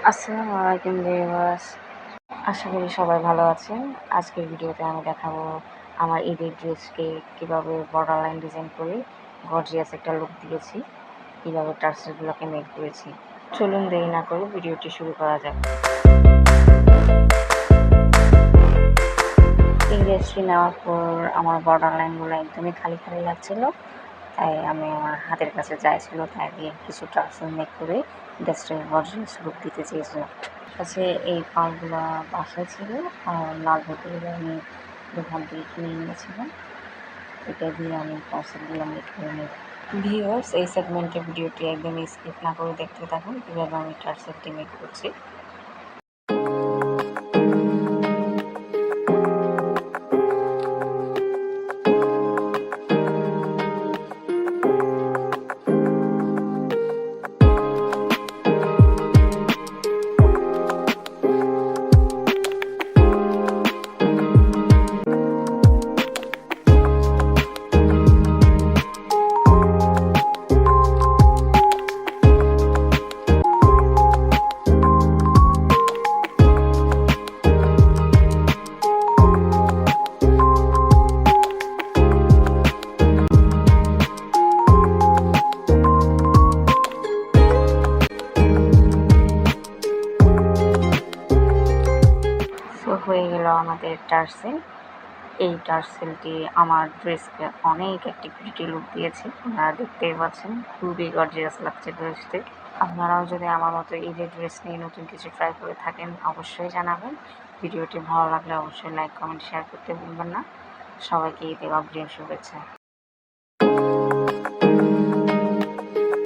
আসসালামু আলাইকুম ভিউয়ার্স, আশা করি সবাই ভালো আছেন। আজকের ভিডিওতে আমি দেখাবো আমার ঈদের ড্রেসকে কীভাবে বর্ডার লাইন ডিজাইন করে গর্জিয়াস একটা লুক দিয়েছি, কীভাবে টার্সেলগুলোকে মেক করেছি। চলুন দেরি না করে ভিডিওটি শুরু করা যাক। এই ড্রেসটি নেওয়ার পর আমার বর্ডার লাইনগুলো একদমই খালি খালি লাগছিল, তাই আমি আমার হাতের কাছে যাই ছিল তাই দিয়ে কিছু টার্সেল মেক করে ড্রেসটাকে গর্জিয়াস লুক দিতে চেয়েছিলাম। কাছে এই পালগুলো বাসায় ছিল আর লাল বোতলগুলো আমি দোকান থেকে কিনে নিয়েছিলাম। এটা দিয়ে আমি টার্সেলগুলো মেক করে নেব। ভিউয়ার্স, এই সেগমেন্টের ভিডিওটি একদমই স্কিপ না করে দেখতে থাকুন কীভাবে আমি টার্সেলটি মেক করছি। হয়ে গেল আমাদের টার্সেল। এই টার্সেলটি আমার ড্রেসকে অনেক একটি প্রিটি লুক দিয়েছে, আপনারা দেখতেই পাচ্ছেন। খুবই গর্জিয়াস লাগছে ড্রেসটি। আপনারাও যদি আমার মতো ঈদের ড্রেস নিয়ে নতুন কিছু ট্রাই করে থাকেন অবশ্যই জানাবেন। ভিডিওটি ভালো লাগলে অবশ্যই লাইক, কমেন্ট, শেয়ার করতে ভুলবেন না। সবাইকে ঈদের অগ্রিম শুভেচ্ছা।